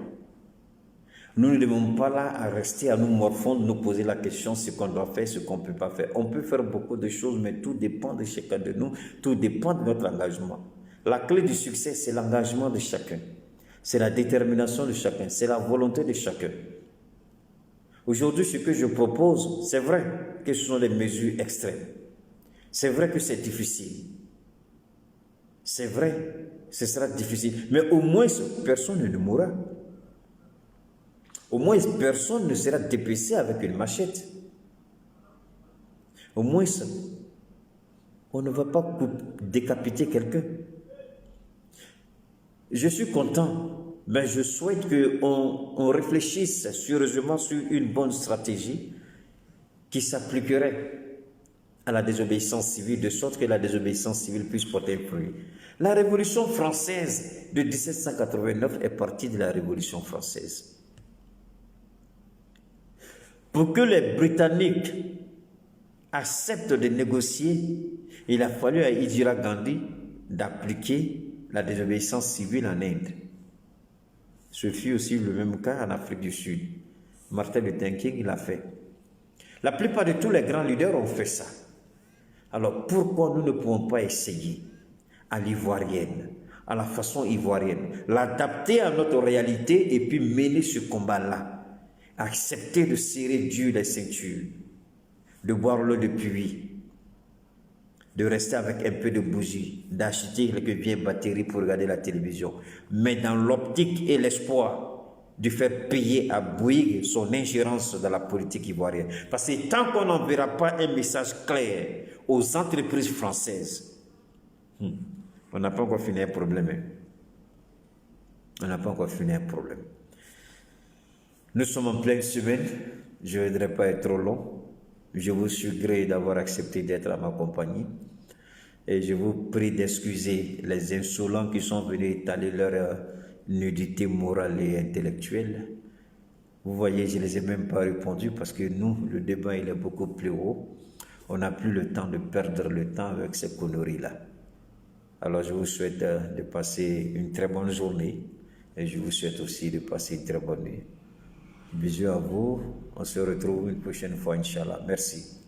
Nous ne devons pas là à rester à nous morfondre, nous poser la question ce qu'on doit faire, ce qu'on ne peut pas faire. On peut faire beaucoup de choses, mais tout dépend de chacun de nous, tout dépend de notre engagement. La clé du succès, c'est l'engagement de chacun. C'est la détermination de chacun, c'est la volonté de chacun. Aujourd'hui, ce que je propose, c'est vrai que ce sont des mesures extrêmes. C'est vrai que c'est difficile. C'est vrai, ce sera difficile. Mais au moins, personne ne mourra. Au moins, personne ne sera dépecé avec une machette. Au moins, on ne va pas décapiter quelqu'un. Je suis content, mais je souhaite qu'on réfléchisse sérieusement sur une bonne stratégie qui s'appliquerait à la désobéissance civile, de sorte que la désobéissance civile puisse porter fruit. La Révolution française de 1789 est partie de la Révolution française. Pour que les Britanniques acceptent de négocier, il a fallu à Indira Gandhi d'appliquer la désobéissance civile en Inde. Ce fut aussi le même cas en Afrique du Sud. Martin Luther King l'a fait. La plupart de tous les grands leaders ont fait ça. Alors pourquoi nous ne pouvons pas essayer à l'ivoirienne, à la façon ivoirienne, l'adapter à notre réalité et puis mener ce combat-là, accepter de serrer dur les ceintures, de boire l'eau de pluie, de rester avec un peu de bougie, d'acheter quelques vieilles batteries pour regarder la télévision, mais dans l'optique et l'espoir de faire payer à Bouygues son ingérence dans la politique ivoirienne. Parce que tant qu'on n'enverra pas un message clair aux entreprises françaises, on n'a pas encore fini un problème. On n'a pas encore fini un problème. Nous sommes en pleine semaine, je ne voudrais pas être trop long. Je vous suis gré d'avoir accepté d'être à ma compagnie. Et je vous prie d'excuser les insolents qui sont venus étaler leur nudité morale et intellectuelle. Vous voyez, je ne les ai même pas répondu parce que nous, le débat il est beaucoup plus haut. On n'a plus le temps de perdre le temps avec ces conneries-là. Alors je vous souhaite de passer une très bonne journée et je vous souhaite aussi de passer une très bonne nuit. Bisous à vous, on se retrouve une prochaine fois, Inch'Allah. Merci.